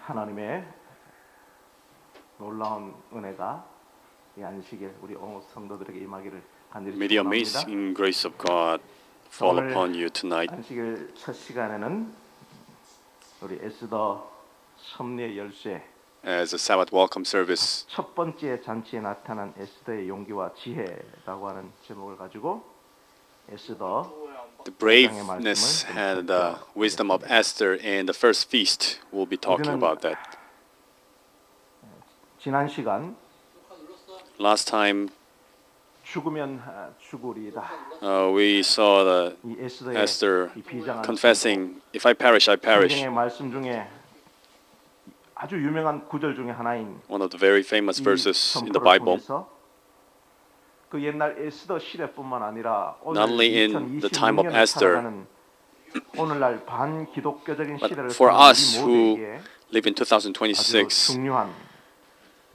하나님의 놀라운 은혜가 이 안식일 우리 온 성도들에게 임하기를 간절히 May the 축원합니다. amazing grace of God fall upon you tonight. 안식일 첫 시간에는 우리 에스더 섭리의 열쇠 As a Sabbath welcome service, 첫 번째 잔치에 나타난 에스더의 용기와 지혜라고 하는 제목을 가지고 에스더 the braveness and wisdom of Esther in the first feast, we'll be talking about that. 지난 시간 Last time 죽으면 죽으리이다. we saw the 이 에스더의 Esther 이 비장한 confessing, "If I perish, I perish." 성경의 말씀 중에 아주 유명한 구절 중에 하나인 One of the very famous 이 verses in the 선포를 Bible. 통해서 그 옛날 에스더 시대뿐만 아니라 오늘 Not only in the time of 2026년을 Esther, 살아가는 오늘날 반기독교적인 but 시대를 for 사는 us 우리 who 모두에게 live in 아주 2026 중요한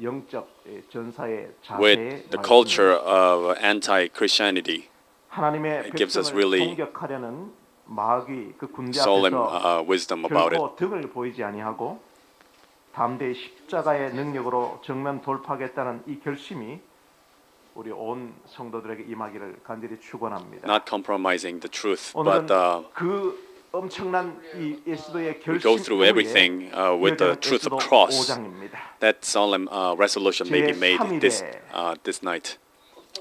영적 전사의 자세의 with the culture of anti-Christianity, 하나님의 it gives us 백성을 really 공격하려는 마귀 그 군대 solemn 앞에서 wisdom about it. 결코 등을 보이지 아니하고 담대히 십자가의 능력으로 정면 돌파하겠다는 이 결심이 우리 온 성도들에게 임하기를 간절히 축원합니다. Not compromising the truth, 오늘은 but 그 엄청난 이 에스더의 we 결심 go through everything with the truth of cross. 5장입니다. That solemn resolution may be made 제3일에 this night.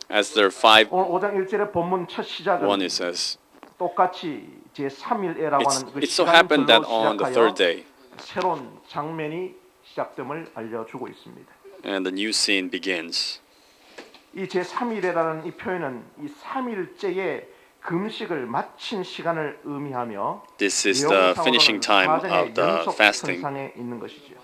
Esther 5:1 오늘 5장 1절의 본문 첫 시작은 it says, 똑같이 제3일에라고 하는 그 it so happened that on the third 시간별로 day, 새로운 장면이 시작됨을 알려주고 있습니다. and the new scene begins. 이 제3일이라는 이 표현은 이 3일째의 금식을 마친 시간을 의미하며 This is the finishing time of the fasting. 상에 있는 것이죠.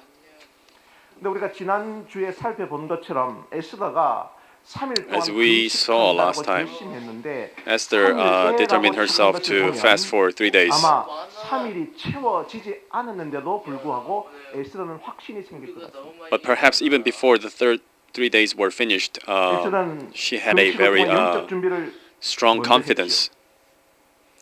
근데 우리가 지난 주에 살펴본 것처럼 에스더가 3일 동안 As we saw last time, 결심했는데 Esther determined herself to fast for 3 days. 아마 3일이 채워지지 않았는데도 불구하고 에스더는 확신이 생길 것 같습니다. But perhaps even before the 3 days were finished, 에스더는 she had a 금식을 very 통해 영적 준비를 strong 먼저 confidence.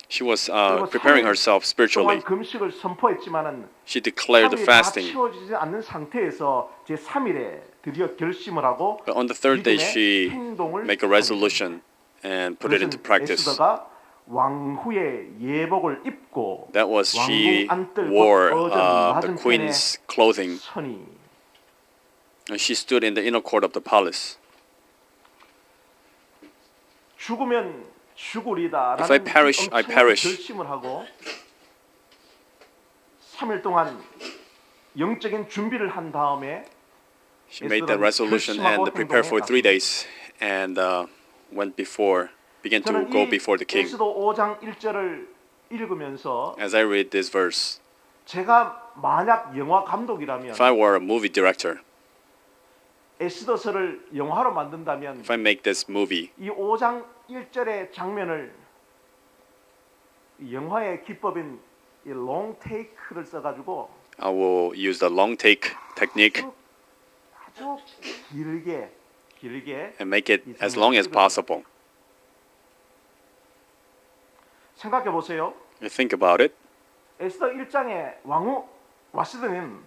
She was preparing herself spiritually. 동안 금식을 선포했지만은 She declared the 3일이 다 fasting. 채워지지 않는 상태에서 제 3일에 드디어 결심을 하고 But on the third day, 믿음의 she 행동을 make a resolution and put it into practice. 에스더가 왕후의 예복을 입고 That was she 왕궁 안뜰 wore 어전 the 맞은편에 queen's clothing, 선이 and she stood in the inner court of the palace. 죽으면 죽으리다라는 If I perish, I perish. 결심을 하고 3일 동안 영적인 준비를 한 다음에 She made that resolution and prepared for 3 days, and began to 저는 go 이 before the king. 에스더 5장 1절을 읽으면서 As I read this verse, 제가 만약 영화 감독이라면 if I were a movie director, 에스더서를 영화로 만든다면 if I make this movie, 이 5장 1절의 장면을 영화의 기법인 이 롱 테이크를 써가지고 I will use the long take technique 아주 길게 and make it as long as possible. 생각해 보세요. You think about it. 에스더 1장의 왕후 와스드는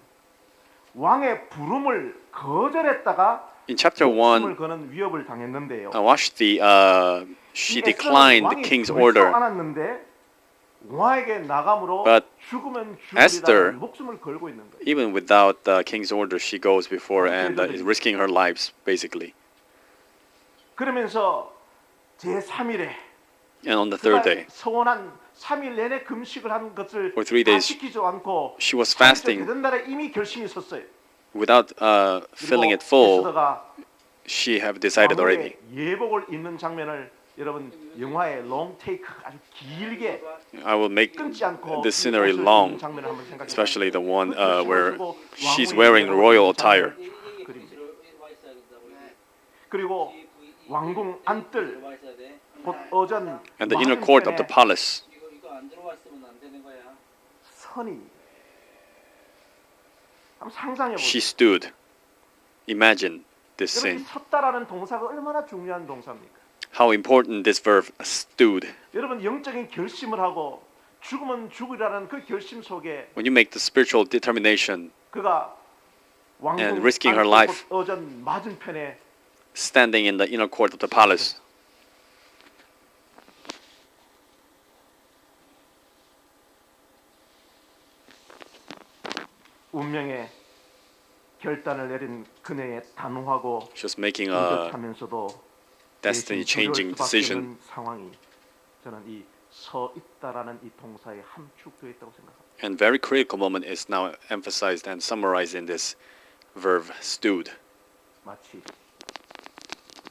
왕의 부름을 거절했다가 In chapter 목숨을 1, 거는 위협을 당했는데요. Vashti, she declined the king's order. 않았는데 왕에게 나감으로 But 죽으면 Esther, 죽으리라는 목숨을 걸고 있는 거예요. Even without the king's order, she goes before and is risking her lives, basically. 그러면서 제 3일에 And on the third day, 서원한 3일 내내 금식을 한 것을 For 3 다 days, 지키지 않고 she was fasting. 되던 날에 이미 결심이 섰어요. Without filling it full, 에스더가 she have decided already. 왕후의 예복을 입는 장면을 여러분 영화의 롱 테이크 아주 길게 I will make 끊지 않고 this scenery 옷을 long, 입는 장면을 한번 생각해 especially the one 보세요. where 그리고 she's 왕후의 wearing 예복을 royal 입는 장면을 attire. 그립니다. 그리고 왕궁 안뜰 곧 어전 And the inner court of the palace, 선이 한번 상상해 she 보세요. stood. Imagine this 여러분 이 scene. 섰다라는 동사가 얼마나 중요한 동사입니까? How important this verb stood. 여러분 영적인 결심을 하고 죽으면 죽으라는 그 결심 속에 When you make the spiritual determination, 그가 왕궁 And risking her 안쪽 life. 어전 맞은편에 standing in the inner court of the palace. 운명의 결단을 내린 그녀의 단호하고 She was making a 의젓하면서도 destiny changing decision. 상황이 저는 이 서 있다라는 이 동사에 함축되어 있다고 생각합니다. And very critical moment is now emphasized and summarized in this verb stood. 마치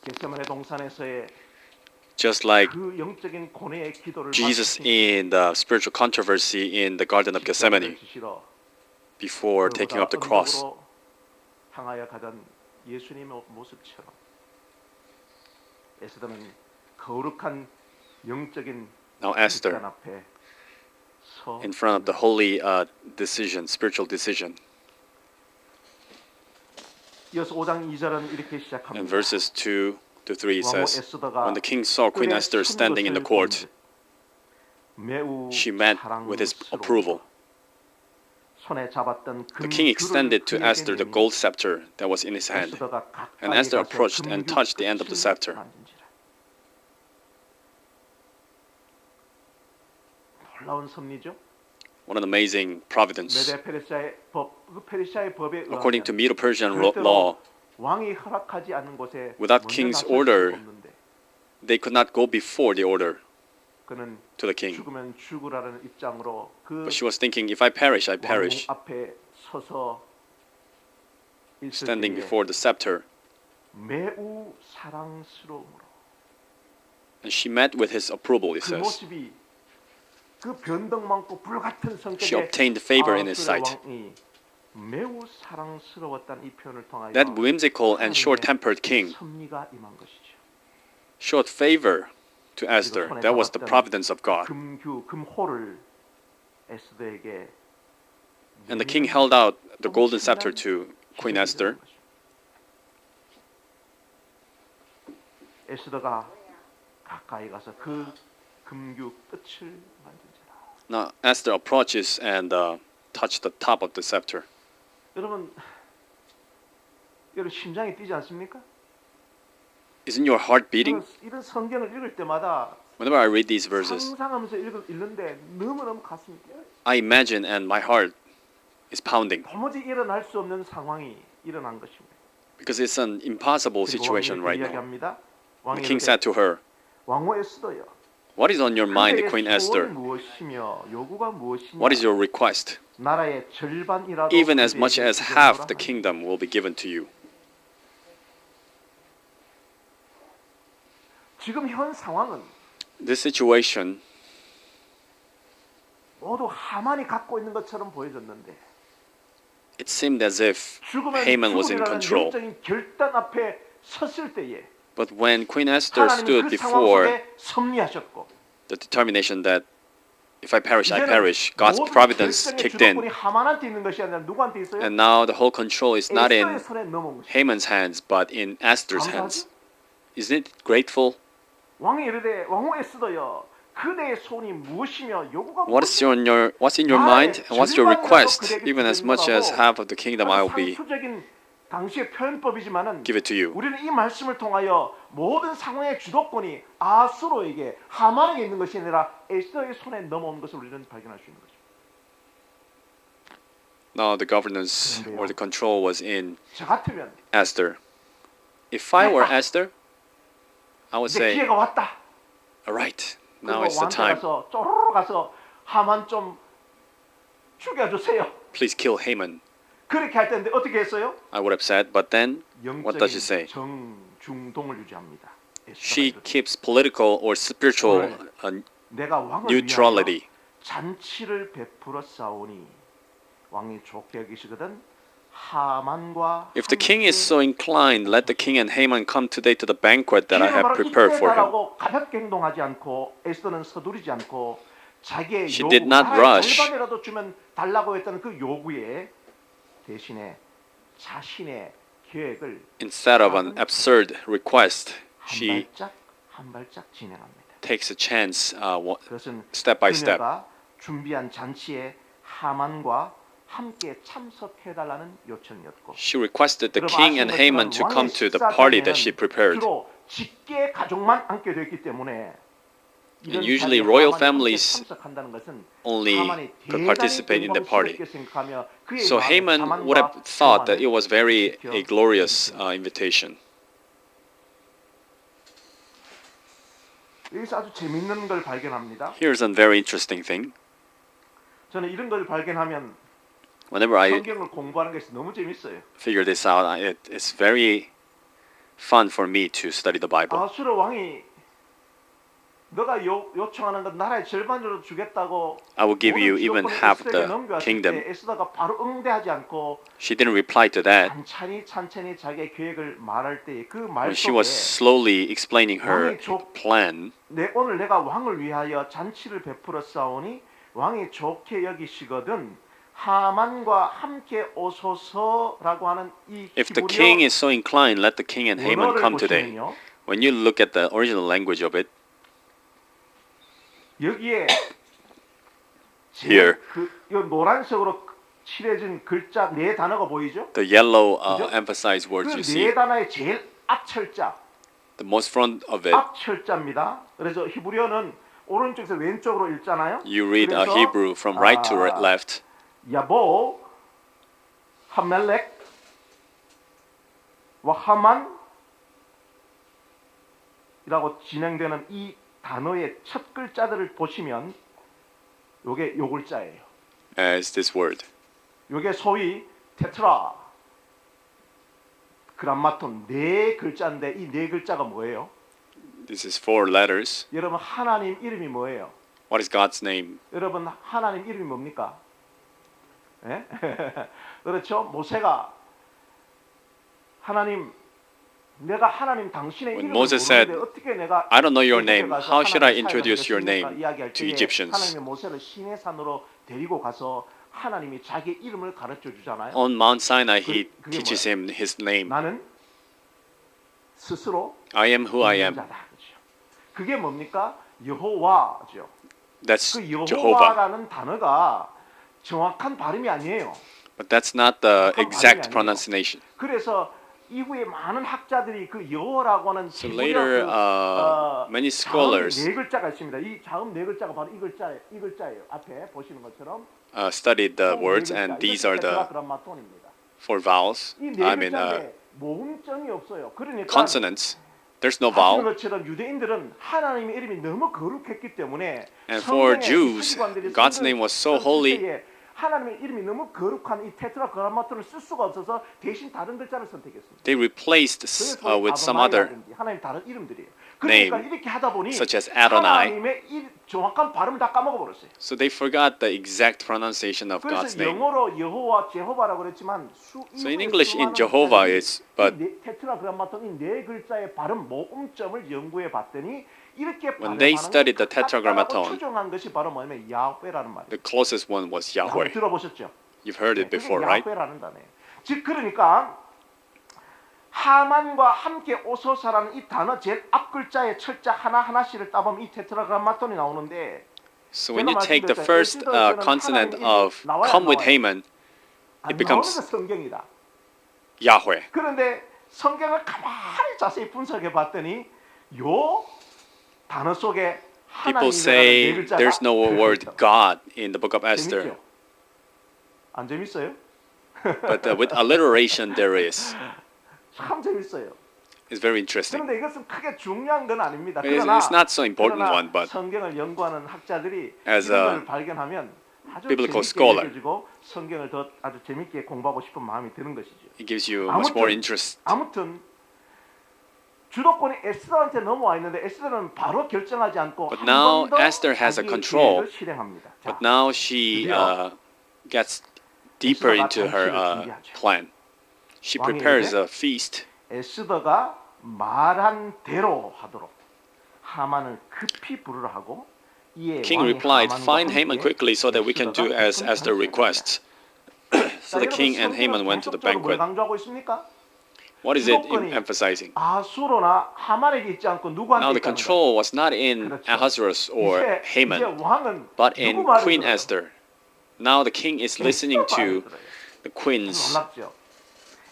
겟세마네 동산에서의 Just like 그 영적인 고뇌의 기도를 Jesus 마치신 in the spiritual controversy in the Garden of Gethsemane 지시러 before taking up the cross. 언덕으로 향하여 가던 예수님의 모습처럼 에스더는 거룩한 영적인 Now Esther 결단 앞에 서 in front of the holy decision, spiritual decision. 이어서 5장 2절은 이렇게 And 시작합니다. verses 2 to 3 왕후 says, 에스더가 when the king saw Queen 뜰에 Esther 선 standing in the 것을 court, 본즉 매우 she met with his approval. 손에 잡았던 The king extended to Esther the gold scepter that was in his hand, and Esther approached and touched the end of the scepter. 놀라운 섭리죠. What an amazing providence. 메데 페르시아의 법, 그 페르시아의 법에 According to 의하면 Medo-Persian 절대로 law, 왕이 허락하지 않은 곳에 without 먼저 king's 나설 order, 수가 없는데 they could not go before the order 그는 to the king. 죽으면 죽으라는 입장으로 그 But she was thinking, if I perish, I 왕궁 perish. 앞에 서서 있을 Standing 때에 before the scepter. 매우 사랑스러움으로 And she met with his approval, it 그 says. 모습이 그 변덕 많고 불같은 She 성격의 obtained favor in his 아하스의 sight. 왕이 매우 사랑스러웠다는 이 표현을 통하여 That whimsical and short-tempered king 섭리가 임한 것이죠. showed favor to Esther. That was the providence of God. 금호를 에스더에게 And the king held out the golden scepter to Queen Esther. 에스더가 가까이 가서 그 금규 끝을 만진지라. Now Esther approaches and touched the top of the scepter. 여러분 심장이 뛰지 않습니까? Isn't your heart beating? 이런 성경을 읽을 때마다 Whenever I read these verses, 상상하면서 읽는데 너무너무 가슴이 뛰어요. I imagine and my heart is pounding 도무지 일어날 수 없는 상황이 일어난 것입니다. because it's an impossible 그리고 situation 왕이 right now. 이야기합니다. The king said to her, 왕후 에스더여. "What is on your mind, 그대의 Queen 소원이 Esther? 무엇이며 요구가 무엇이냐? What is your request? 나라의 절반이라도 Even as much 그대에게 as half 주겠노라 the 하니." kingdom will be given to you." 지금 현 상황은 This situation 모두 하만이 갖고 있는 것처럼 보여졌는데 it seemed as if 죽으면 Haman was in 죽으리라는 control. 영적인 결단 앞에 섰을 때에 But when Queen Esther 하나님은 stood 그 상황 before 속에 섭리하셨고 the determination that if I perish, I 이제는 perish, God's 모든 providence 결정의 kicked in. 주도권이 하만한테 있는 것이 아니라 누구한테 있어요? And now the whole control is not 에스더의 in 손에 넘어온 것이죠. Haman's hands, but in Esther's hands. Isn't it grateful? 왕이 이르되 왕후 에스더여 그대의 소원이 무엇이며 요구가 What's in your mind and what's your request? Even as much as half of the kingdom I will be 상투적인 당시의 표현법이지만은 give it to you. 우리는 이 말씀을 통하여 모든 상황의 주도권이 아수로에게 하만에게 있는 것이 아니라 에스더의 손에 넘어온 것을 우리는 발견할 수 있는 거죠. Now the governance or the control was in 저 같으면 Esther. If I were Esther, I would 이제 say, 기회가 왔다. all right, now 그리고 is the 왕한테 time. 가서 쪼르르 가서 하만 좀 죽여주세요. Please kill Haman. 그렇게 할 텐데 어떻게 했어요? I would have said, but then what does she say? 정중동을 유지합니다. She keeps political or spiritual 내가 왕을 neutrality. 위하여 잔치를 베풀어 싸우니 왕이 좋게 여기시거든 하만과 If the king is so inclined, let the king and Haman come today to the banquet that I have prepared for him. 가볍게 행동하지 않고 에스더는 서두르지 않고 자기의 She 요구 did not 나라의 rush. 절반이라도 주면 달라고 했던 그 요구에 대신에 자신의 계획을 Instead of an absurd request, she 한 발짝 진행합니다. takes a chance 그것은 step by step. 그녀가 준비한 잔치에 하만과 함께 참석해달라는 요청이었고 She requested the 여러분 king 아시는 and Haman 것처럼 to 왕의 come to the 식사 party that 자리에는 she prepared. 주로 직계 가족만 앉게 되었기 때문에 이런 usually 자리에 royal 하만이 함께 families 참석한다는 것은 only 하만이 could 대단히 participate in the party. 영광스럽게 생각하며 그의 So 마음에 Haman would have 하만과 thought that it 평안을 was very 지켜 a glorious 주십니다. invitation. 여기서 아주 재밌는 걸 발견합니다. Here's a very interesting thing. 저는 이런 걸 발견하면 Whenever I 성경을 공부하는 게 너무 재밌어요. figure this out, it's very fun for me to study the Bible. 아수르 왕이 너가 요청하는 것 나라의 절반으로 주겠다고 I will give you 모든 even 주도권을 half 에스더에게 the 넘겨왔을 kingdom. 때 에스더가 바로 응대하지 않고 She didn't reply to that. 천천히 자기의 계획을 말할 때 그 말 When she was 속에 slowly explaining her 왕이 족- plan, 오늘 내가 왕을 위하여 잔치를 베풀어 싸우니 왕이 좋게 여기시거든 하만과 함께 오소서라고 하는 이 if the 히브리어 king is so inclined, let the king and Haman 원어를 come today. 보시면요. When you look at the original language of it, 여기에 Here. 이 노란색으로 칠해진 글자 네 단어가 보이죠? the yellow 그죠? emphasized words you 그 see, 네 단어의 제일 앞철자, the most front of it, 앞철자입니다. 그래서 히브리어는 오른쪽에서 왼쪽으로 읽잖아요. you read 그래서, Hebrew from right to 아, left. 야보, 하멜렉, 와 하만이라고 진행되는 이 단어의 첫 글자들을 보시면 요게 요 글자예요. As this word. 요게 소위 테트라 그람마톤 네 글자인데 이 네 글자가 뭐예요? This is 4 letters. 여러분 하나님 이름이 뭐예요? What is God's name? 여러분 하나님 이름이 뭡니까? 예? 그렇죠? 모세가 하나님 내가 하나님 당신의 When 이름을 Moses 모르는데 said, 어떻게 내가 I don't know your 애굽에 name. 가서 How should I 하나님의 introduce your 사역을 name 이야기할 to 때에 Egyptians? 하나님의 모세를 시내 산으로 데리고 가서 하나님이 자기 이름을 가르쳐 주잖아요. On Mount Sinai, he 그게 teaches him his name. 나는 스스로 I am who I am. 자다, 그렇죠. 그게 뭡니까? 여호와죠. That's 그 Jehovah. 여호와라는 단어가 정확한 발음이 아니에요. But that's not the 발음이 exact 아니에요. pronunciation. 그래서 이후에 많은 학자들이 그 여호와라고 하는 So later, many scholars 네 글자가 있습니다. 이 다음 네 글자가 바로 이 글자예요. 앞에 보시는 것처럼 studied the 총 words, 네 글자. and these 이것이 are the 테트라그라마톤입니다. 4 vowels. 이 네 I mean, 글자인데 모음점이 없어요. 그러니까 consonants. There's no 아시는 vowel. 것처럼 유대인들은 하나님의 이름이 너무 거룩했기 때문에 And for 성경의 Jews, 서기관들이 God's 성경을 name was so 쓸 holy. 때에 하나님의 이름이 너무 거룩한 이 테트라그라마톤을 쓸 수가 없어서 대신 다른 글자를 선택했습니다. They replaced 그래서 with some other 아도나이라든지 하나님 다른 이름들이에요. 그러니까 name, 이렇게 하다 보니 such as Adonai. 하나님의 정확한 발음을 다 까먹어 버렸어요. So they forgot the exact pronunciation of God's 그래서 name. 영어로 여호와 제호바라고 그랬지만 So in English, in Jehovah is, but 테트라그라마톤 이 네 글자의 발음 모음점을 연구해 봤더니 이렇게 When they studied the Tetragrammaton, 추정한 것이 바로 뭐냐면 야훼라는 말이에요. the closest one was 한번 Yahweh. 들어보셨죠? You've heard it 그게 before, right? 야훼라는 단어예요. 즉 그러니까 하만과 함께 오소사라는 이 단어 제일 앞 글자의 철자 하나하나씩을 따보면 이 테트라그라마톤이 나오는데 So when you take the first consonant of come with Haman, 안 it becomes 나오는 게 성경이다. Yahweh. 그런데 성경을 가만히 자세히 분석해 봤더니 요 단어 속에 People 하나님이라는 네 say 글자가 there's no word 들어있다. God in the book of Esther, 재밌죠? 안 재밌어요? but with alliteration there is. 참 재밌어요. It's very interesting. 그런데 이것은 크게 중요한 건 아닙니다. It's 그러나, not so important 그러나 one, but 성경을 연구하는 학자들이 as 이런 a 걸 발견하면 아주 biblical 재밌게 scholar, 여겨지고 성경을 더 아주 재밌게 공부하고 싶은 마음이 드는 것이죠. it gives you much more interest. 아무튼 주도권이 에스더한테 넘어와 있는데 에스더는 바로 결정하지 않고 But 한 now 번 더 Esther has a 자기의 control. 계획을 실행합니다. 자, But now she gets deeper into her plan. She prepares a feast. 에스더가 말한 대로 하도록 하만을 급히 부르라 하고 이에 King 왕이 replied, 하만과 "Find Haman 함께 quickly so that we can do 에스더가 as Esther 기쁜 requests." So the king and Haman went to the 계속적으로 뭘 banquet. 강조하고 있습니까? What is it 주도권이 emphasizing? 아수로나 하만에게 있지 않고 누구한테 Now the 있다는 거예요. control was not in 그렇죠. Ahasuerus or 이제 Haman, 왕은 but 누구 in 말을 Queen 들어요? Esther. Now the king is listening to the queen's 놀랍죠.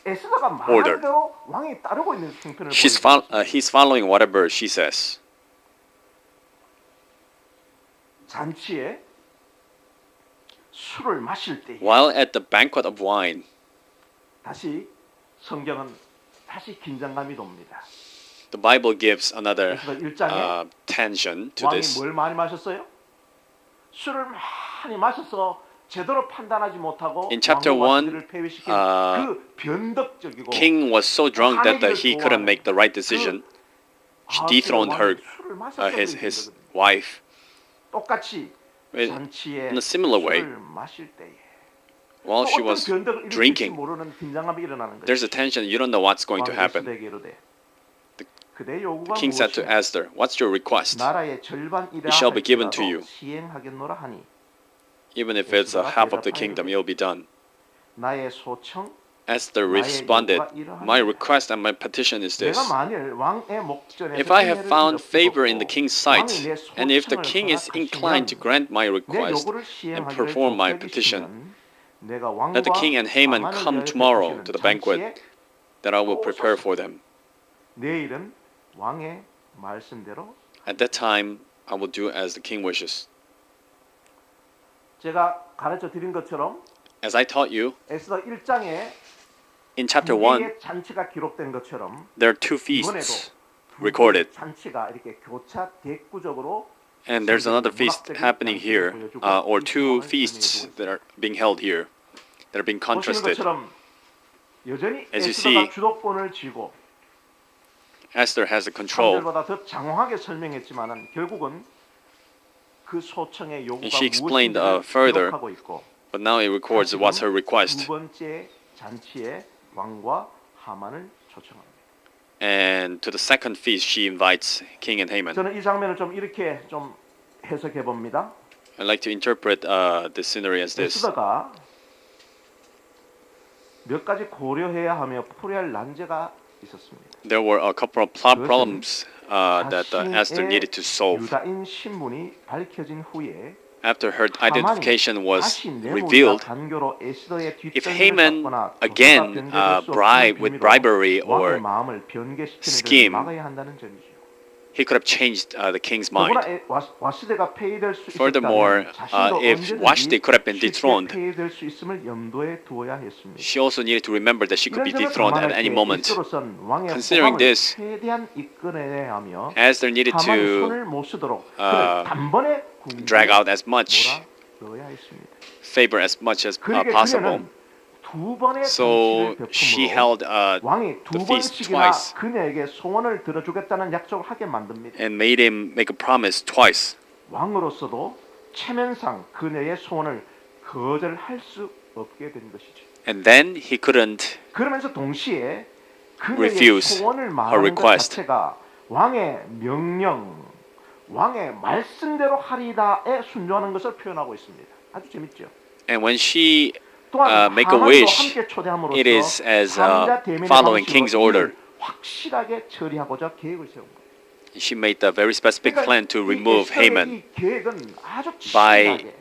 에스더가 order. 말한 대로 왕이 따르고 있는 형편을 he's following whatever she says. 잔치에 술을 마실 때 While at the banquet of wine, 다시 성경은 다시 긴장감이 돕니다. the Bible gives another 에스더 1장에 tension to 왕이 this. 뭘 많이 마셨어요? 술을 많이 마셔서 제대로 판단하지 못하고 In chapter 왕과 one, 왕비를 폐위시킨 그 변덕적이고 King was so drunk that he couldn't make the right decision. She dethroned her, his wife. 똑같이 In 잔치에 a similar way, 술을 마실 때에 while she was drinking, 모르는 긴장감이 일어나는 there's 거죠. a tension. You don't know what's going to happen. 그대 요구가 King said to 무엇이냐? Esther, "What's your request? 나라의 절반이라 It shall be given to you. 시행하겠노라 하니 Even if it's half of the kingdom, it will be done." 나의 소청 Esther responded, "My request and my petition is this. 내가 만일 왕의 목전에서 If I have 은혜를 found 얻었고 favor in the king's sight, 왕이 내 and if the 소청을 king is 허락하시면 inclined to grant my 내 request 요구를 and 시행하기를 perform my 족하게 petition, 시키면 내가 왕과 let the king and Haman 하만을 come 위하여 tomorrow 베푸시는 to the banquet 잔치에 that I will prepare for them. 내일은 왕의 말씀대로 At that time, I will do as the king wishes." 제가 가르쳐 드린 것처럼 As I taught you, 에스더 1장에 in chapter 두 1, 개의 잔치가 기록된 것처럼 there are two 이번에도 feasts 두 recorded. 개의 잔치가 이렇게 교차 대구적으로 And there's another feast happening here, or two feasts that are being held here, that are being 보시는 contrasted. 것처럼 여전히 As you 에스더가 see, 주도권을 쥐고 Esther has the control, 사람들보다 더 장황하게 설명했지만은 결국은 그 소청의 요구가 And she explained, 무엇인지를 further, 기록하고 있고 but now it records what's her 두 request. 번째 잔치에 왕과 하만을 초청합니다. And to the second feast, she invites King and Haman. 저는 이 장면을 좀 이렇게 좀 해석해 봅니다. I'd like to interpret this scenery as this. 에스더가 몇 가지 고려해야 하며 풀어야 할 난제가 있었습니다. There were a couple of problems that Esther needed to solve. 유다인 신분이 밝혀진 후에 After her identification was 다시 뇌물과 revealed, 간교로 에스더의 if 뒷덜미를 Haman 잡거나 again 조사가 변개될 수 없는 with 비밀로 bribery 왕의 or 마음을 변개시키는 scheme, 것을 막아야 한다는 점이죠. he could have changed the king's mind. 더구나 와시대가 폐위될 수 Furthermore, 있었다면 자신도 if Vashti could have been 쉽게 dethroned, 폐위될 수 있음을 염두에 두어야 했습니다. she also needed to remember that she could be 이런 점을 dethroned at 감안할 any 때 moment. 에스더로선 왕의 Considering 호감을 this, 최대한 이끌어내야 하며 Esther needed 하만이 to 손을 못 쓰도록 그를 단번에 drag out as much 몰아넣어야 했습니다. favor as much as 그러니까 possible. 그녀는 두 번의 So 잔치를 she 베품으로 held 왕이 두 the feast 번씩이나 twice 그녀에게 소원을 들어주겠다는 약속을 하게 만듭니다. and made him make a promise twice. 왕으로서도 체면상 그녀의 소원을 거절할 수 없게 된 것이죠. And then he couldn't 그러면서 동시에 그녀의 refuse 소원을 her 말하는 것 request. 자체가 왕의 명령, 왕의 말씀대로 하리다에 순종하는 것을 표현하고 있습니다. 아주 재밌죠. And when she 또한 make a 하만도 wish, 함께 초대함으로써 it is as 삼자 대면의 following 방식으로 king's order. 이를 확실하게 처리하고자 계획을 세운 거예요. She made a very specific plan to remove 이 Haman 이 계획은 아주 by 치밀하게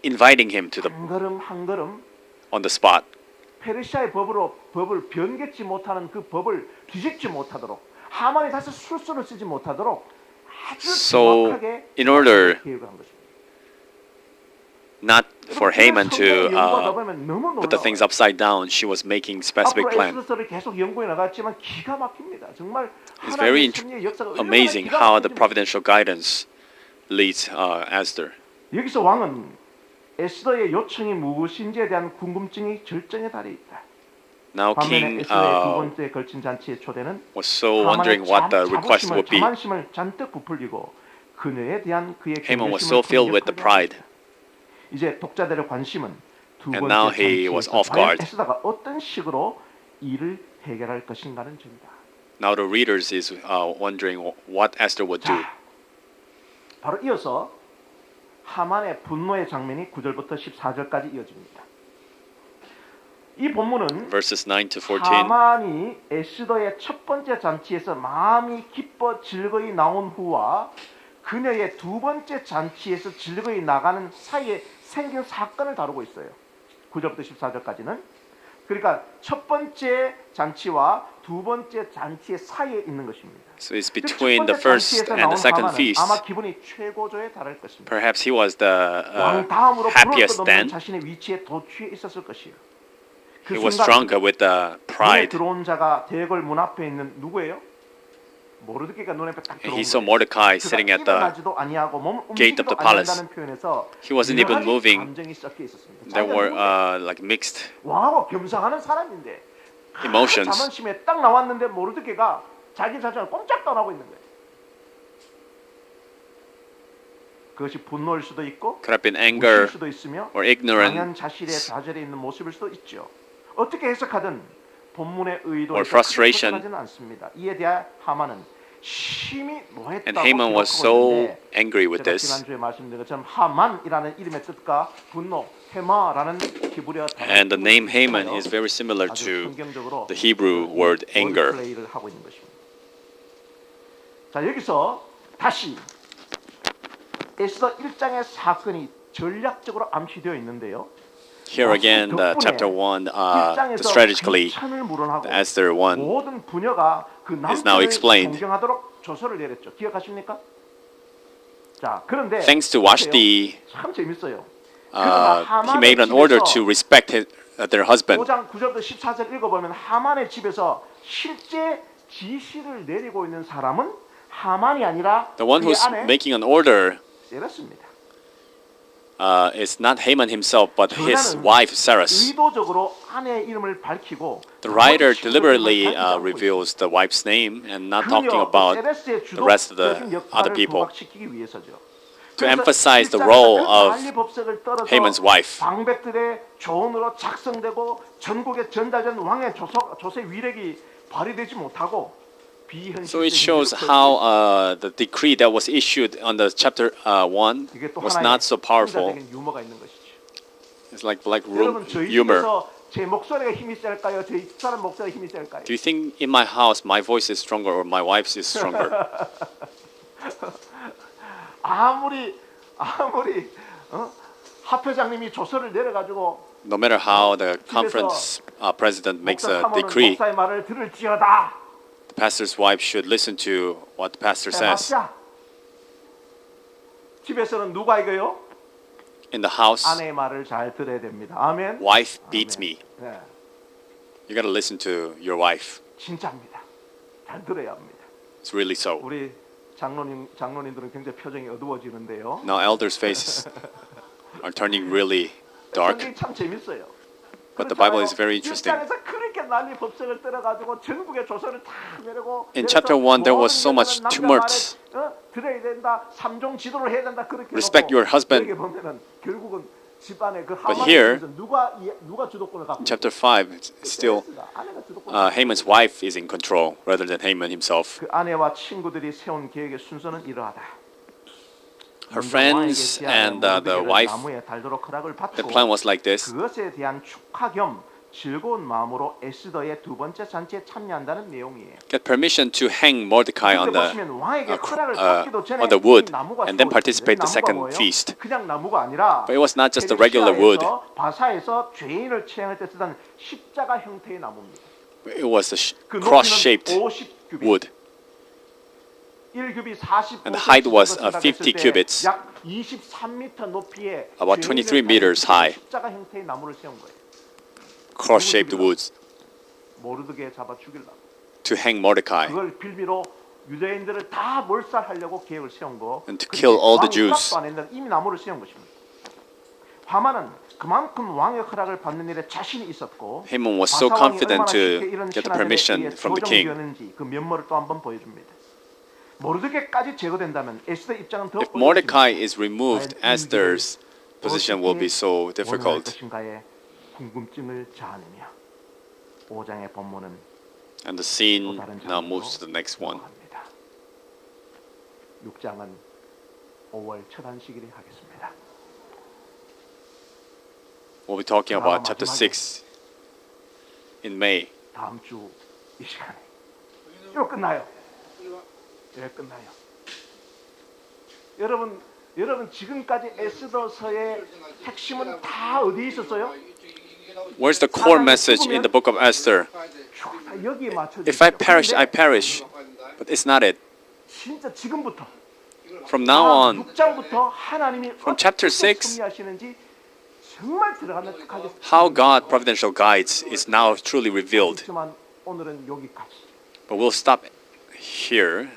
inviting him to the 한 걸음 한 걸음 on the spot. 페르시아의 법을 변개치 못하는 그 법을 뒤집지 못하도록 하만이 다시 술수를 쓰지 못하도록 아주 So, 정확하게 in order 계획을 한 것입니다. not for Haman to 너무 put the things upside down, she was making specific 앞으로 plan. 에스더서를 계속 연구해 나갔지만 기가 막힙니다. 정말 It's very 하나님의 섭리의 역사가 얼마나 amazing 기가 how the 막힌지 providential guidance leads Esther. 여기서 왕은 에스더의 요청이 무엇인지에 대한 궁금증이 절정에 달해 있다. Now 반면에 King 에스더의 두 번째 걸친 잔치의 초대는 was so wondering what the request would be. 자만심을 잔뜩 부풀리고 그녀에 대한 그의 Haman was so filled with the pride. 이제 독자들의 관심은 두 And now 번째 he was 잔치에서 off 과연 guard. 에스더가 어떤 식으로 일을 해결할 것인가는 점이다. Now the readers is wondering what Esther would do. 자, 바로 이어서 하만의 분노의 장면이 9절부터 14절까지 이어집니다. 이 본문은 Verses 9 to 14. 하만이 에스더의 첫 번째 잔치에서 마음이 기뻐 즐거이 나온 후와 그녀의 두 번째 잔치에서 즐거이 나가는 사이에 생긴 사건을 다루고 있어요. 9절부터 14절까지는. 그러니까 첫 번째 잔치와 두 번째 잔치의 사이에 있는 것입니다. So it's 그 첫 between the 번째 first 잔치에서 and 나온 the second 하만은 feast. 아마 기분이 최고조에 달할 것입니다. Perhaps he was the 왕 다음으로 부러울 happiest 것 없는 then. 자신의 위치에 도취해 있었을 것이에요. 그 He was 순간 drunk with the 눈에 pride. 들어온 자가 대궐 문 앞에 있는 누구예요? 모르드게가 눈에 딱 들어온 He saw 거예요. Mordecai 그가 sitting at the 일어나지도 아니하고 몸 gate of 움직이지도 the palace. 않는다는 표현에서 He wasn't even 여러 가지 moving. 감정이 섞여 있었습니다. There 자기가 were 누군데? like mixed 왕하고 겸상하는 사람인데 emotions. 자만심에 딱 나왔는데 모르드게가 자기 자신을 꼼짝도 안 하고 있는 거예요. 그것이 분노일 수도 있고 Could have been 무시일 anger 수도 있으며 or ignorance 강한 자신의 좌절에 있는 모습일 수도 있죠. 어떻게 해석하든 본문의 or 의도에 frustration. 하지는 않습니다. 이에 대해 하만은 심히 노했다고 And Haman was 기록하고 so 있는데 angry with 제가 this. 지난주에 말씀드린 것처럼 하만이라는 이름의 뜻과 분노, 헤마라는 히브리어 And the name Haman is very similar 아주 to 성경적으로 the Hebrew word anger. 플레이를 하고 있는 것입니다. 자, 여기서 다시 에스더 1장의 사건이 전략적으로 암시되어 있는데요. Here again, the chapter 1, strategically, the Esther 1 모든 부녀가 그 is now 남편을 explained. 존경하도록 조서를 내렸죠. 기억하십니까? 자, 그런데 Thanks to 보세요. Vashti, 참 재밌어요. he made an order to respect their husband. 5장 9절부터 14절 읽어보면 하만의 집에서 실제 지시를 내리고 있는 사람은 하만이 아니라 The one 그의 who's 아내 making an order 세라스입니다. is not Haman himself, but his 저자는 wife Saras. 의도적으로 아내의 이름을 밝히고 The writer 그것이 deliberately 밝히지 않고 reveals the wife's name and not 있습니다. talking about 세레스의 the rest of the 주도적인 other 역할을 people. 부각시키기 위해서죠. To 그래서 emphasize the 일장에서 role 그 of 관리 법석을 떨어서 Haman's wife. 방백들의 조언으로 작성되고 전국에 전달된 왕의 조세 위력이 발휘되지 못하고 So it shows how the decree that was issued on the chapter 1 이게 또 was 하나의 not so powerful. 혼자적인 유머가 있는 것이죠. It's like 여러분 저희 humor. 집에서 제 목소리가 힘이 셀까요? 저희 사람 목소리가 힘이 셀까요? Do you think in my house my voice is stronger or my wife's is stronger? 아무리 합회장님이 조서를 내려가지고 No matter how the conference president makes a decree, 목사의 말을 들을지어다. the pastor's wife should listen to what the pastor says. 맞자. 집에서는 누가 이거요? In the house, 아내의 말을 잘 들어야 됩니다. 아멘. wife beats me. 네, You gotta listen to your wife. 진짜입니다. 잘 들어야 합니다. It's really so. 우리 장로님들은 굉장히 표정이 어두워지는데요. Now elders' faces are turning really dark. 성경이 참 재밌어요. But the Bible is very interesting. 일장에서 그렇게 난리 법석을 떨어가지고 전국의 조서를 다 내려고 In chapter 1, there was so much tumult. 들어야 된다. 삼종 지도를 해야 된다. 그렇게 Respect 놓고 your husband. 여기 보면은 결국은 집안에 그 But here, 하만에서 누가 주도권을 갖고 In chapter 5, it's still 아내가 주도권을 Haman's wife is in control rather than Haman himself. 그 아내와 친구들이 세운 계획의 순서는 이러하다. Her friends and the wife, 나무에 달도록 허락을 the 받고 plan was like this. 그것에 대한 축하 겸 즐거운 마음으로 에스더의 두 번째 잔치에 참여한다는 내용이에요. Get permission to hang Mordecai on 근데 the 보시면 왕에게 허락을 받기도 전에 on the wood 이 나무가 and then 세워졌어요. participate the 이 나무가 second 뭐예요? feast. 그냥 나무가 아니라 But it was not just the regular wood. 바사에서 죄인을 처형할 때 쓰던 십자가 형태의 나무입니다. It was a 그 cross-shaped 높이는 50규빗. wood. 1규빗 45 And the height was 50 cubits. 약 23m 높이의 About 23 meters high. 십자가 형태의 나무를 세운 거예요. Cross-shaped woods 모르드게 잡아 죽이려고. to hang Mordecai 그걸 빌미로 유대인들을 다 몰살하려고 계획을 세운 거. and to kill all the 왕이 Jews. 허락도 안 했는데 이미 나무를 세운 것입니다. 하만은 그만큼 왕의 허락을 받는 일에 자신이 있었고 Haman was so 바사 왕이 confident 얼마나 to 쉽게 이런 get the 신하들에 permission 의해 from the king. 조종되었는지 그 면모를 또 한번 보여줍니다. 모르드게까지 제거된다면 에스더 입장은 더 If Mordecai is removed, Esther's position will be so difficult. 것인가에 궁금증을 자아내며 5장의 본문은 And the 또 scene 다른 now 장으로 moves to the next one. 넘어갑니다. 6장은 5월 첫 안식일에 하겠습니다. We'll be talking about chapter 6 in May. 다음 주 이 시간에 이거 끝나요. 예, 끝나요. 여러분 여러분 지금까지 에스더서의 핵심은 다 어디에 있었어요? Where's the core message in the book of Esther? 다 여기에 맞춰져 If I 있어요. perish, I 그런데 perish. But it's not it. 진짜 지금부터 From now on, 6장부터 하나님이 From chapter 어떻게 6, 섭리하시는지 정말 들어가면 하겠습니다. how God providential guides is now truly revealed. 하지만 오늘은 여기까지. But we'll stop here.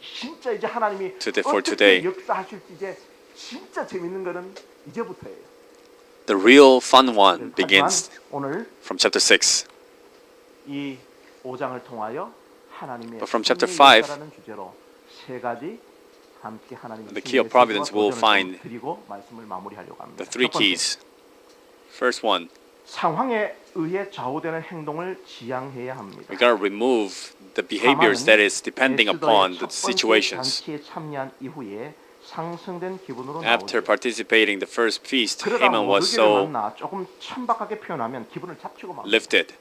진짜 이제 하나님이 for 어떻게 today. 역사하실지 이제 진짜 재밌는 거는 이제부터예요. The real fun one 하지만 begins 오늘 from chapter 6. 이 5장을 통하여 하나님의 But from chapter 섭리의 5, 역사라는 주제로 세 가지 함께 하나님의 the key of 섭리의 providence 세계와 we'll 도전을 find 좀 드리고 말씀을 마무리하려고 합니다. The three 첫 번째, keys. First one, 상황에 의해 좌우되는 행동을 지양해야 합니다. we gotta remove the behaviors that is depending upon the situations. 잔치에 참여한 이후에 상승된 기분으로 After 나오죠. participating the first feast, 그러다 Haman was 모르기를 so 만나 조금 천박하게 표현하면 기분을 잡치고 맙니다. lifted.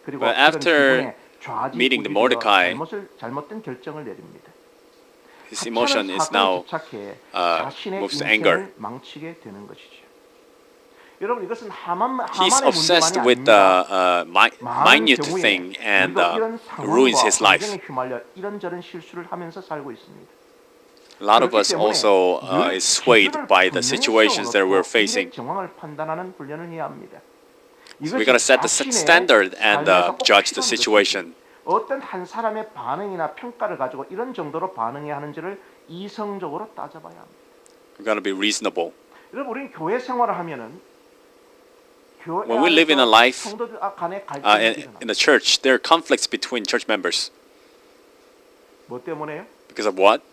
그리고 But 그런 after 기분에 meeting the 좌지우지되어 Mordecai, 잘못된 결정을 내립니다. His emotion is 사건에 now 집착해 자신의 moves to 인생을 anger. 망치게 되는 것이죠. 여러분 이것은 하만의 He's obsessed 문제만이 with the 아닙니다. 많은 minute 경우에 thing and 우리가 이런 ruins his 상황과 life. 환경에 휘말려 이런저런 실수를 하면서 살고 있습니다. A lot of 그렇기 us 때문에 also 늘 is swayed 기준을 by the 분명히 situations that we're 세워놓고 facing. 일의 정황을 판단하는 훈련을 해야 합니다. So we gotta set the standard and judge the situation. 어떤 한 사람의 반응이나 평가를 가지고 이런 정도로 반응해야 하는지를 이성적으로 따져봐야 합니다. We gotta be reasonable. 여러분 우리는 교회 생활을 하면은 교회 When we live in a 안에서 life, 성도들 간의 갈등이 in 일어납니다. the church, there are conflicts between church members. 뭐 때문에요? Because of what?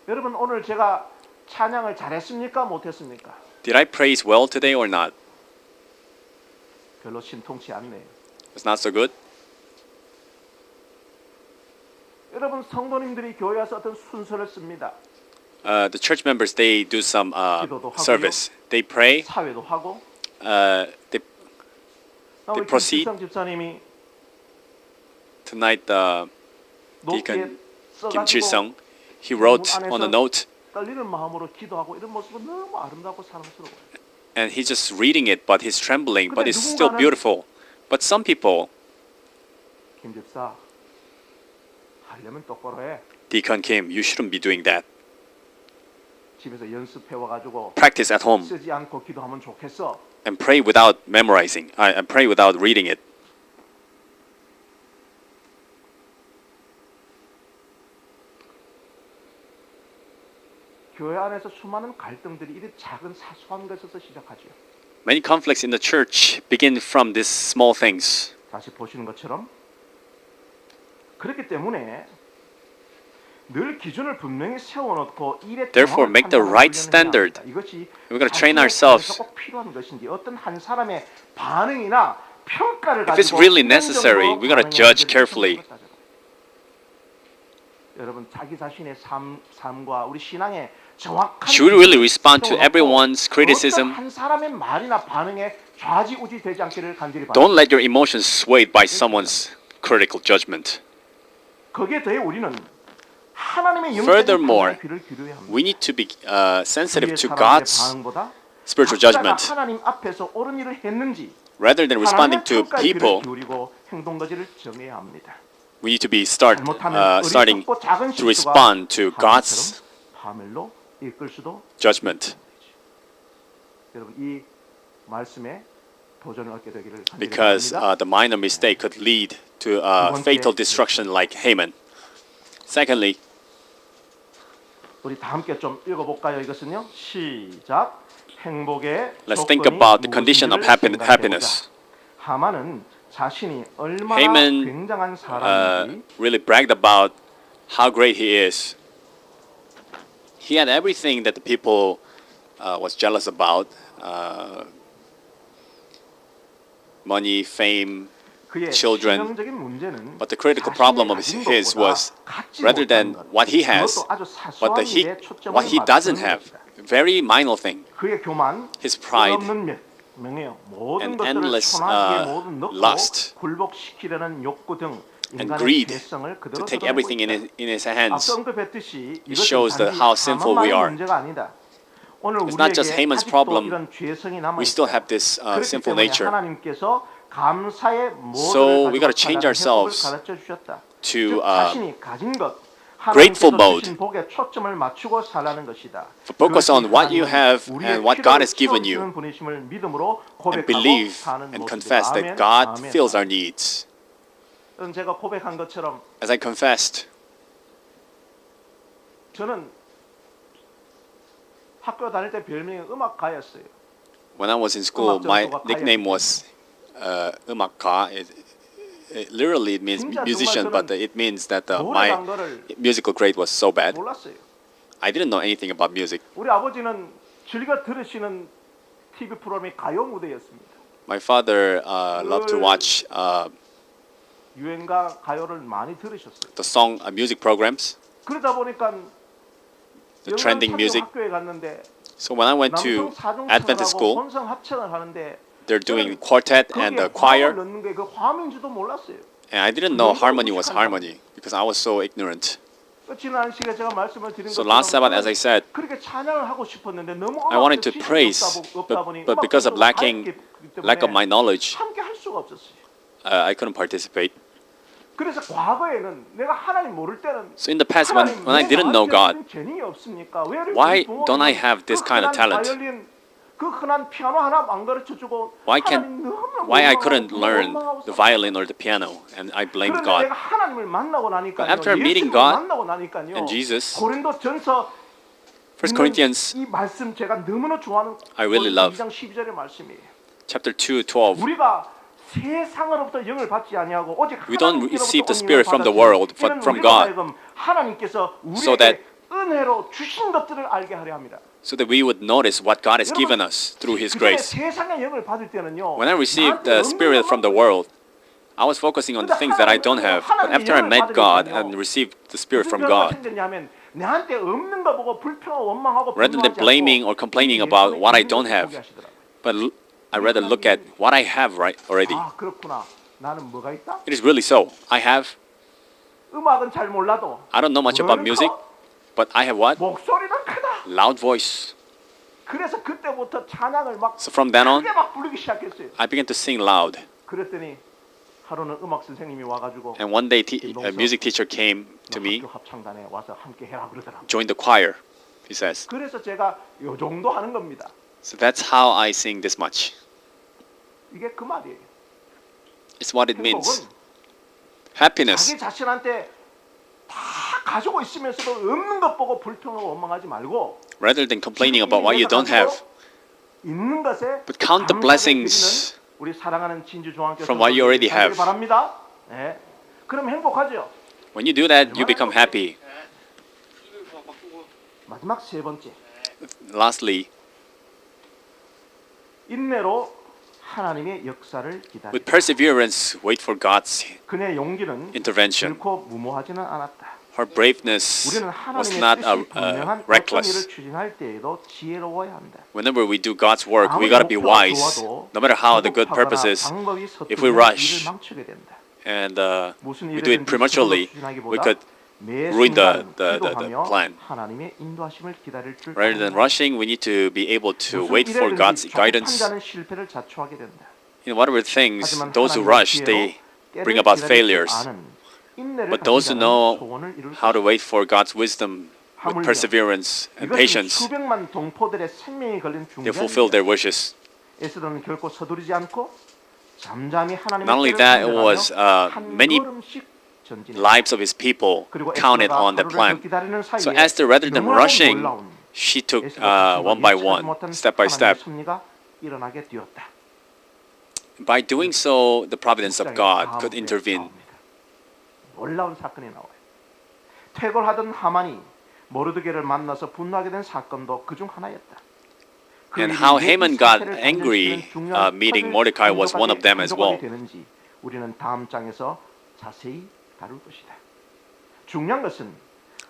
여러분 오늘 제가 찬양을 잘했습니까? 못했습니까? Did I praise well today or not? 별로 신통치 않네요. It's not so good. 여러분 성도님들이 교회 와서 어떤 순서를 씁니다. The church members, they do some 기도도 하고요. service. They pray. 사회도 하고 They 우리 proceed. 김칠성 집사님이 Tonight, 노트에 Deacon 써가지고 Kim Chil-sung, he wrote on a note, 떨리는 마음으로 기도하고 이런 모습은 너무 아름답고 사랑스러워요. and he's just reading it, but he's trembling, but 근데 it's still 누군가는- beautiful. But some people, 김 집사 하려면 똑바로 해. Deacon Kim, you shouldn't be doing that. 집에서 연습해 와가지고 Practice at home 쓰지 않고 기도하면 좋겠어. and pray without memorizing. And pray without reading it. 교회 안에서 수많은 갈등들이 이런 작은 사소한 것에서 시작하죠. Many conflicts in the church begin from these small things. 다시 보시는 것처럼 그렇기 때문에 늘 기준을 분명히 세워놓고 일의 Therefore, make the right standard. 이것이 We're gonna train 자신의 ourselves. 삶에서 꼭 필요한 것인지 어떤 한 사람의 반응이나 평가를 If it's 가지고 really 어떤 necessary, 정도로 we're gonna 반응해야 judge 되는지 carefully. 따져봐요. 여러분 자기 자신의 삶과 우리 신앙의 정확한 Should we really respond to 세워놓고 everyone's 어떤 criticism? 한 사람의 말이나 반응에 좌지우지되지 않기를 간절히 바랍니다. Don't let your emotions swayed by someone's critical judgment. 거기에 더해 우리는 하나님의 영적인 Furthermore, 판단에 귀를 기울여야 합니다. We need to be sensitive 우리의 to 사람의 God's 반응보다 spiritual 각자가 judgment. 하나님 앞에서 옳은 일을 했는지 Rather than responding to 하나님의 평가에 people, 귀를 기울이고 행동거지를 정해야 합니다. we need to be 잘못하면 starting 어리석고 작은 to 실수가 respond to God's 하나님처럼 파멸로 이끌 수도 judgment. 여러분 이 말씀에 도전을 얻게 되기를 간절히 Because 바랍니다. the minor mistake could lead to fatal destruction like Haman. Secondly, 우리 다 함께 좀 읽어볼까요? 이것은요. 시작. 행복의 let's think 조건이 about the condition of 무엇인지를 happiness. 생각해보자. 하만은 자신이 얼마나 Haman 굉장한 사람인지 really bragged about how great he is. He had everything that the people was jealous about: money, fame. 그의 children. 치명적인 문제는 But the critical problem of 자신이 his 가진 was 것보다 갖지 rather than 못한 것, what he has, 그것도 아주 but 사소한 일에 초점을 what he doesn't 맞추는 have. 것이다. Very minor thing. 그의 교만, His pride, 끝없는 명예요. 모든 and 것들을 endless, 손아귀에 모두 넣고 lust. 굴복시키려는 욕구 등 and 인간의 greed 죄성을 to 그대로 take 드러내고 everything 있다. in his hands. 앞서 언급했듯이 It shows 이것은 how 단지 sinful we 하만만의 are. 문제가 아니다. 오늘 It's not just 우리에게 Haman's 아직도 problem. 이런 죄성이 남아 We still 있다. have this 그렇기 sinful 때문에 nature. 하나님께서 감사의 So we 모델을 gotta 가지고 change 살아가는 ourselves 해법을 가르쳐 주셨다. to 즉 자신이 가진 것, grateful 하나님께서 mode. 주신 복에 초점을 맞추고 살라는 것이다. focus on what you have 우리의 and what God has 필요를 given you, 채워주시는 분이심을 믿음으로 and 고백하고 believe 사는 and 모습이다. confess that 아멘, God 아멘. fills our needs. 제가 고백한 것처럼 As I confessed, 저는 학교 다닐 때 별명이 음악가였어요. when I was in school, my 음악 전도가 nickname was 음악가. It literally it means 진짜 musician, 정말 but it means that 노래 my 간 거를 musical grade was so bad. 몰랐어요. I didn't know anything about music. 우리 아버지는 즐겨 들으시는 TV 프로그램이 가요 무대였습니다. My father loved to watch 유행가 가요를 많이 들으셨어요. the song music programs, 그러다 보니까 the trending music. 학교에 갔는데 So when I went 남성 to 사중창을 Adventist 하고 school, 혼성 합창을 하는데 they're doing quartet and 거기에 choir, 화음을 넣는 게 그 화음인지도 몰랐어요. and I didn't know harmony was harmony because I was so ignorant. 지난 시간에 제가 말씀을 드린 So last Sabbath, as I said, 그렇게 찬양을 하고 싶었는데 너무 I wanted to 음악적 지식이 praise, 없다 보니 but because of 음악 lacking 공부가 가였기 때문에 lack of my knowledge, 함께 할 수가 없었어요. I couldn't participate. 그래서 과거에는 내가 하나님 모를 때는 So in the past, when I didn't know God, 재능이 없습니까? 왜 이렇게 why 부모님은 don't I have this 그 kind of 흔한 talent? 바이올린, 그 흔한 피아노 하나 안 가르쳐 주고 Why I 원망하고 couldn't learn 원망하고 the violin or the piano, and I blamed 그런데 God. 내가 하나님을 만나고 나니까요. But after meeting 예수님을 God 만나고 나니까요. and Jesus, 고린도전서 1 Corinthians 이 말씀 제가 너무나 좋아하는 I really love. 2장 12절의 말씀이에요. chapter 2:12. 우리가 세상으로부터 영을 받지 아니하고 오직 We don't 하나님께로부터 receive the 온 Spirit 영을 from the 받았으니 world, but 이는 from 우리로 God, 하여금 하나님께서 so that 우리에게 은혜로 주신 것들을 알게 하려 합니다. so that we would notice what God has given us through His 그전에 grace. 세상의 영을 받을 때는요. When I received 나한테 the Spirit 없는 from the 것만 world, I was focusing on the things that I don't have. But after I met God and received the Spirit from God, 생겼냐면 내한테 없는 거 보고 불평하고 원망하고 rather than 분노하지 blaming or 않고 complaining 예수님의 about what I 있는 don't 것을 have, 보게 하시더라고요. but I rather look at what I have right already. 아 그렇구나. 나는 뭐가 있다? It is really so. I 음악은 잘 몰라도 don't know much about music, but I have what? 목소리는 크다. Loud voice. 그래서 그때부터 찬양을 막 So from then on, 크게 막 부르기 시작했어요. I began to sing loud. 그랬더니 하루는 음악 선생님이 와가지고 And one day, a music teacher came to me, 학교 합창단에 와서 함께 해라 그러더라고요. join the choir, he says. 그래서 제가 요 정도 하는 겁니다. So that's how I sing this much. 이게 그 말이에요. It's what it means. 행복은 Happiness. 자기 자신한테 다 가지고 있으면서도 없는 것 보고 불평하고 원망하지 말고 Rather than complaining about what you don't have, 있는 것에 but count the blessings 감사를 드리는 우리 사랑하는 진주 중앙교회 from what you already 성도님들 have. 바랍니다. 네. 그럼 행복하죠. when you do that, you become happy. 마지막 세 번째 Lastly, 인내로 하나님의 역사를 기다려. with perseverance, wait for God's 그의 용기는 intervention. 결코 무모하지는 않았다. Her braveness 우리는 was 하나님의 not 뜻이 분명한 어떤 일을 reckless. 추진할 때에도 지혜로워야 한다. Whenever we do God's work, we gotta be wise. No matter how the good purpose is, if we rush and we do it prematurely, we could ruin the plan. 하나님의 인도하심을 기다릴 줄 Rather than rushing, we need to be able to wait for God's guidance. 자는 실패를 자초하게 된다. In whatever things, those who rush, they bring about failures. But those who know how to wait for God's wisdom with perseverance and patience, 수백만 동포들의 생명이 걸린 they fulfill their wishes. 에스더는 결코 서두르지 않고 잠잠히 하나님의 Not only 뜻을 that, it 순종하며 was 한 many 걸음씩 전진했다. lives of his people 그리고 counted 에스더가 on the 하루를 plan. 더 기다리는 So 사이에 Esther, rather than 너무나도 rushing, 놀라운 she took 에스더 one by 자신이 one, 예측하지 못한 step by step. 하나님의 섭리가 일어나게 되었다. By doing so, the providence of 국장의 God 다음 could 주에 intervene. 나옵니다. 놀라운 사건이 나와요. 퇴골하던 하만이 모르드게를 만나서 분노하게 된 사건도 그중 하나였다. 그 And 일이 how 왜 Haman 이 got 사태를 angry 단절시키는 중요한 meeting 컷을 Mordecai was one of them as well. 한동안에 되는지 우리는 다음 장에서 자세히 다룰 것이다. 중요한 것은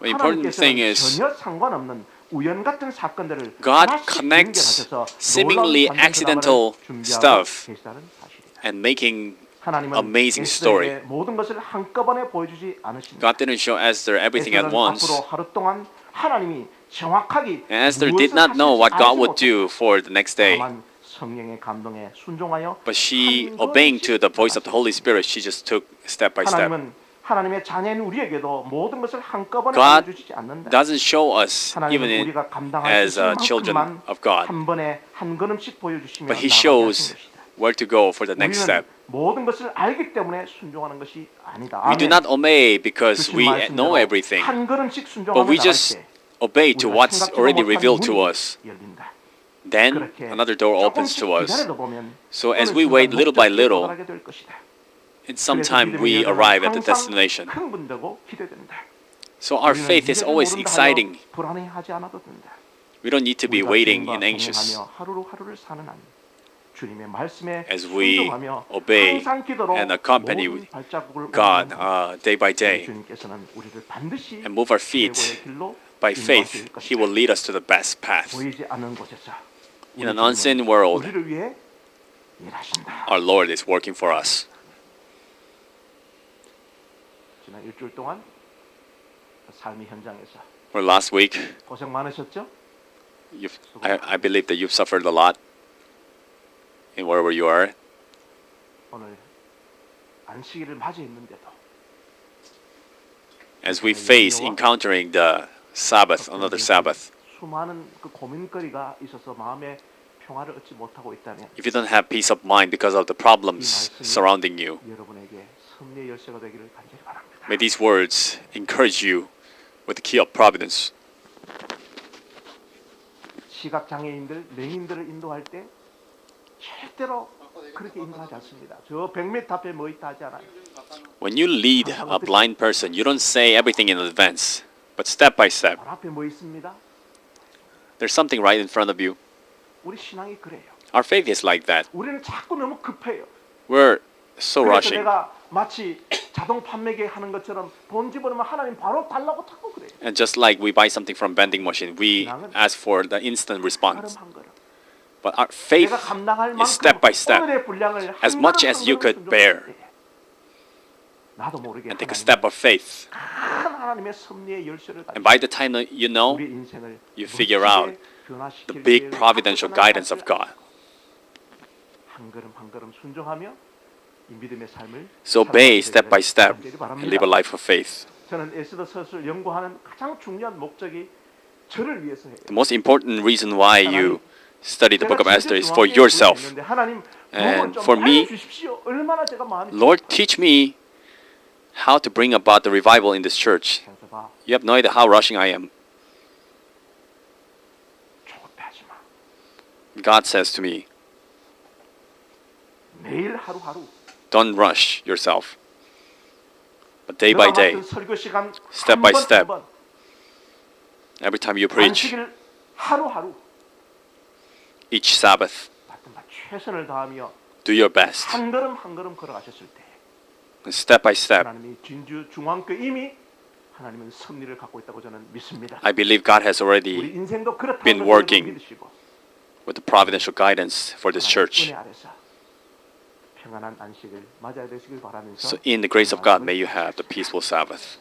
The important thing 하나님께서는 is 전혀 상관없는 우연 같은 사건들을 God 하나씩 connects 연결하셔서 seemingly 놀라운 반전 accidental 드라마를 준비하고 stuff 계시다는 사실이다. and making amazing story. 에스더에게 모든 것을 한꺼번에 보여주지 않으십니다. God didn't show Esther everything at 에스더는 once. 앞으로 하루 동안 하나님이 정확하게 And Esther 무엇을 did not know what 하실지 God 알지 would do for the next day. 다만 성령의 감동에 순종하여 But she, 한 obeying to the voice of the 걸음씩 Holy Spirit, she just took step by step. 하나님은 하나님의 자녀인 우리에게도 모든 것을 한꺼번에 God 보여주시지 않는다. doesn't show us even 하나님은 in, 우리가 감당할 as children 것만큼만 of God, 한 번에 한 걸음씩 보여주시며 but He 나아가게 shows 하신 것이다. where to go for the next 우리는 step. 모든 것을 알기 때문에 순종하는 것이 아니다. We do not obey because 주신 we 말씀대로 know everything, 한 걸음씩 but 순종하며 we 나갈 just 때 obey to 우리가 what's 생각지도 already 못한 revealed to 문이 us. 열린다. Then 그렇게 another door opens 조금씩 to us. 기다리다 보면 So as 어느 we wait 순간 little by 목적지에 little, 도달하게 될 것이다. and 그래서 sometime 믿음의 we 여정은 arrive at the 항상 destination. 흥분되고 기대된다. So our 우리는 faith is 미래를 always 모른다 exciting. 하여 불안해하지 않아도 된다. We don't need to be 우리가 waiting 주님과 and anxious. 동행하며 하루하루를 사는 한 주님의 말씀에 As we 순종하며 obey 항상 기도로 and accompany 모든 발자국을 God 옮기는 day by day 주님께서는 우리를 반드시 and move our feet 최고의 길로 by 인도하실 faith, He 것이다. will lead us to the best path. 보이지 않는 곳에서 In an 우리 unseen 주님은 world, 우리를 위해 일하신다. our Lord is working for us. 지난 일주일 동안 삶의 현장에서 For last week, 고생 많으셨죠? I believe that you've suffered a lot in wherever you are. 오늘 안식일을 맞이했는데도 As we face encountering the Sabbath, another Sabbath, 수많은 그 고민거리가 있어서 마음에 평화를 얻지 못하고 있다면 if you don't have peace of mind because of the problems surrounding you, 여러분에게 섭리의 열쇠가 되기를 간절히 바랍니다. may these words encourage you with the key of providence. 시각 장애인들, 맹인들을 인도할 때 절대로 그렇게 인도하지 않습니다. 저 100m 앞에 뭐 있다 하지 않아요. When you lead a blind person, you don't say everything in advance, but step by step. 바로 앞에 뭐 있습니다. There's something right in front of you. 우리 신앙이 그래요. Our faith is like that. 우리는 자꾸 너무 급해요. We're so 그래서 rushing. 내가 마치 자동 판매기 하는 것처럼 돈 집어넣으면 하나님 바로 달라고 자꾸 그래요. And just like we buy something from vending machine, we ask for the instant 걸음 response. 한 걸음. But our faith 내가 감당할 is 만큼 step by step, 오늘의 분량을 한 as much 걸음 as 한 you 걸음 could bear. 순종할 때 나도 모르게 and take a 하나님 step of faith. 큰 하나님의 섭리의 열쇠를 And 가지고 by the time that you know, 우리 인생을 you figure 멋지게 out 변화시킬 the big 기회를 providential 갖고 guidance of 떠나갈 때 God. 한 걸음 한 걸음 순종하며 이 믿음의 삶을 So obey 살아가게 step by 되기를 step 간절히 and 바랍니다. live a life of faith. 저는 에스더 서술을 연구하는 가장 중요한 목적이 저를 위해서 해요. The most important reason why you study the book of 제가 Esther is 진짜 for 중앙에 yourself. 있는데 하나님 And 좀 for me, 알려주십시오. 얼마나 제가 마음이 Lord, teach me how to bring about the revival in this church. 그래서 봐, You have no idea how rushing I am. 조급해하지 마. God says to me, 매일 하루하루 don't rush yourself. But day by 너가 day, 맡은 설교 시간 step 한 by 번, step, 한 번, every time you preach, 안식일 하루하루 each Sabbath, 하여튼 막 최선을 다하며 do your best. 한 걸음 한 걸음 걸어가셨을 때 And step by step, 하나님이 진주 중앙교회 이미 하나님은 섭리를 갖고 있다고 저는 믿습니다. I believe God has 우리 already 인생도 그렇다는 been 것을 working 믿으시고 with the providential guidance for this 하나님의 church. 은혜 아래서 평안한 안식을 맞아야 되시길 바라면서 So in the grace of God, may you have the peaceful Sabbath.